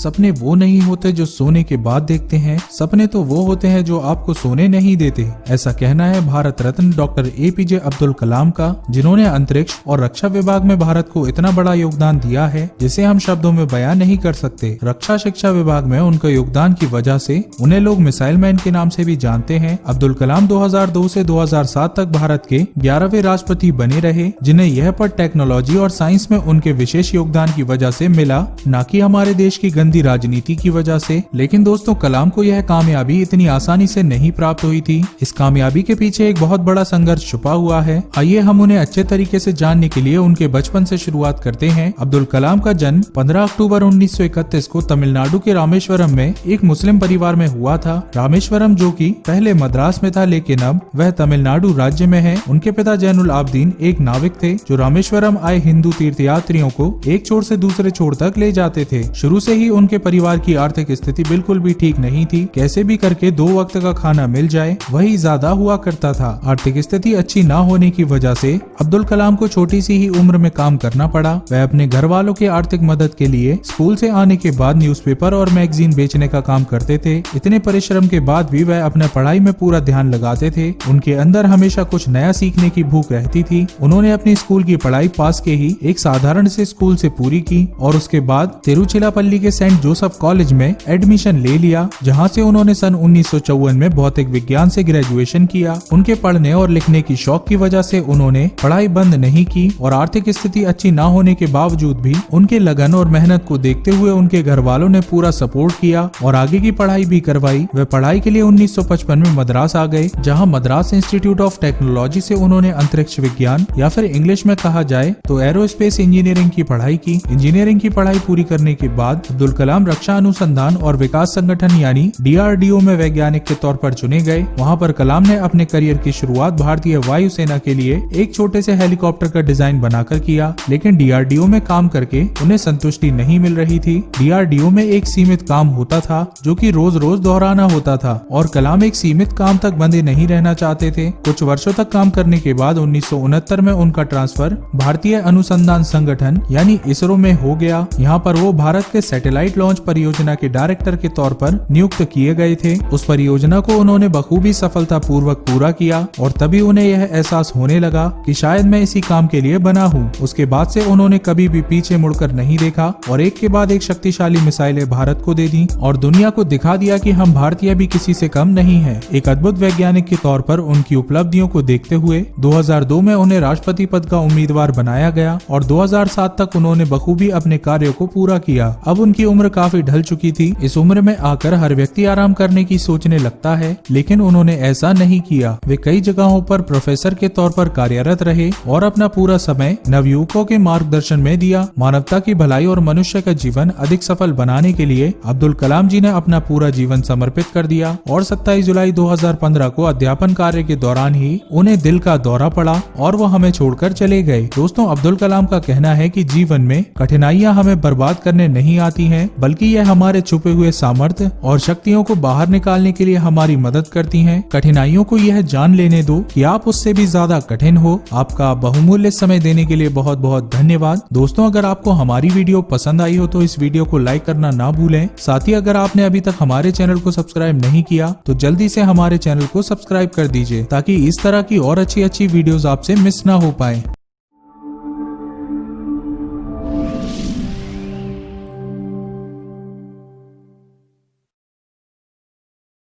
सपने वो नहीं होते जो सोने के बाद देखते हैं, सपने तो वो होते हैं जो आपको सोने नहीं देते। ऐसा कहना है भारत रत्न डॉक्टर APJ अब्दुल कलाम का, जिन्होंने अंतरिक्ष और रक्षा विभाग में भारत को इतना बड़ा योगदान दिया है जिसे हम शब्दों में बयान नहीं कर सकते। रक्षा शिक्षा विभाग में उनके योगदान की वजह से उन्हें लोग मिसाइल मैन के नाम से भी जानते हैं। अब्दुल कलाम 2002 से 2007 तक भारत के 11वें राष्ट्रपति बने रहे, जिन्हें यह पद टेक्नोलॉजी और साइंस में उनके विशेष योगदान की वजह से मिला, न कि हमारे देश की गंदी राजनीति की वजह से। लेकिन दोस्तों, कलाम को यह कामयाबी इतनी आसानी से नहीं प्राप्त हुई थी। इस कामयाबी के पीछे एक बहुत बड़ा संघर्ष छुपा हुआ है। आइए हम उन्हें अच्छे तरीके से जानने के लिए उनके बचपन से शुरुआत करते हैं। अब्दुल कलाम का जन्म 15 अक्टूबर 1931 को तमिलनाडु के रामेश्वरम में एक मुस्लिम परिवार में हुआ था। रामेश्वरम जो कि पहले मद्रास में था, लेकिन अब वह तमिलनाडु राज्य में है। उनके पिता जैनुल आबदीन एक नाविक थे जो रामेश्वरम आए हिंदू तीर्थयात्रियों को एक छोर से दूसरे छोर तक ले जाते थे। शुरू से ही उनके परिवार की आर्थिक स्थिति बिल्कुल भी ठीक नहीं थी। कैसे भी करके 2 वक्त का खाना मिल जाए वही ज्यादा हुआ करता था। आर्थिक स्थिति अच्छी न होने की वजह से अब्दुल कलाम को छोटी सी ही उम्र में काम करना पड़ा। वह अपने घर वालों के आर्थिक मदद के लिए स्कूल से आने के बाद न्यूज़पेपर और मैगजीन बेचने का काम करते थे। इतने परिश्रम के बाद भी वह अपने पढ़ाई में पूरा ध्यान लगाते थे। उनके अंदर हमेशा कुछ नया सीखने की भूख रहती थी। उन्होंने अपनी स्कूल की पढ़ाई पास के ही एक साधारण से स्कूल से पूरी की और उसके बाद तिरुचिरापल्ली के सेंट जोसेफ कॉलेज में एडमिशन ले लिया, जहां से उन्होंने सन 1954 में भौतिक विज्ञान से ग्रेजुएशन किया। उनके पढ़ने और लिखने की शौक की वजह से उन्होंने पढ़ाई बंद नहीं की और आर्थिक स्थिति अच्छी न होने के बावजूद भी उनके लगन और मेहनत को देखते हुए उनके घर वालों ने पूरा सपोर्ट किया और आगे की पढ़ाई भी करवाई। वे पढ़ाई के लिए 1955 में मद्रास आ गए, जहां मद्रास इंस्टीट्यूट ऑफ टेक्नोलॉजी से उन्होंने अंतरिक्ष विज्ञान या फिर इंग्लिश में कहा जाए तो एरोस्पेस इंजीनियरिंग की पढ़ाई की। इंजीनियरिंग की पढ़ाई पूरी करने के बाद अब्दुल कलाम रक्षा अनुसंधान और विकास संगठन यानी DRDO में वैज्ञानिक के तौर पर चुने गए। वहां पर कलाम ने अपने करियर की शुरुआत भारतीय वायुसेना के लिए एक छोटे से हेलीकॉप्टर का डिजाइन बनाकर किया, लेकिन DRDO में काम करके उन्हें संतुष्टि नहीं मिल रही थी। DRDO में एक सीमित काम होता था जो कि रोज रोज दोहराना होता था और कलाम एक सीमित काम तक बंधे नहीं रहना चाहते थे। कुछ वर्षों तक काम करने के बाद 1969 में उनका ट्रांसफर भारतीय अनुसंधान संगठन यानी ISRO में हो गया। यहाँ पर वो भारत के सैटेलाइट लॉन्च परियोजना के डायरेक्टर के तौर पर नियुक्त किए गए थे। उस परियोजना को उन्होंने बखूबी सफलता पूर्वक पूरा किया और तभी उन्हें यह एहसास होने लगा कि शायद मैं इसी काम के लिए बना हूँ। उसके बाद से उन्होंने कभी भी पीछे मुड़कर नहीं देखा और एक के बाद एक शक्तिशाली मिसाइलें भारत को दे दी और दुनिया को दिखा दिया कि हम भारतीय भी किसी से कम नहीं है। एक अद्भुत वैज्ञानिक के तौर पर उनकी उपलब्धियों को देखते हुए 2002 में उन्हें राष्ट्रपति पद का उम्मीदवार बनाया गया और 2007 तक उन्होंने बखूबी अपने कार्यों को पूरा किया। अब उनकी उम्र काफी ढल चुकी थी। इस उम्र में आकर हर व्यक्ति आराम करने की सोचने लगता है, लेकिन उन्होंने ऐसा नहीं किया। वे कई जगहों पर प्रोफेसर के तौर पर कार्यरत रहे और अपना पूरा समय नवयुवकों के मार्गदर्शन में दिया। मानवता की भलाई और मनुष्य का जीवन अधिक सफल बनाने के लिए अब्दुल कलाम जी ने अपना पूरा जीवन समर्पित कर दिया और 27 जुलाई 2015 को अध्यापन कार्य के दौरान ही उन्हें दिल का दौरा पड़ा और वो हमें छोड़कर चले गए। दोस्तों, अब्दुल कलाम का कहना है कि जीवन में कठिनाइयां हमें बर्बाद करने नहीं आती हैं, बल्कि यह हमारे छुपे हुए सामर्थ्य और शक्तियों को बाहर निकालने के लिए हमारी मदद करती हैं। कठिनाइयों को यह जान लेने दो कि आप उससे भी ज्यादा कठिन हो। आपका बहुमूल्य समय देने के लिए बहुत बहुत धन्यवाद। दोस्तों, अगर आपको हमारी वीडियो पसंद आई हो तो इस वीडियो को लाइक करना ना भूलें। साथ ही अगर आपने अभी तक हमारे चैनल को सब्सक्राइब नहीं किया तो जल्दी से हमारे चैनल को सब्सक्राइब कर दीजिए ताकि इस तरह की और अच्छी वीडियोस आपसे मिस ना हो पाए।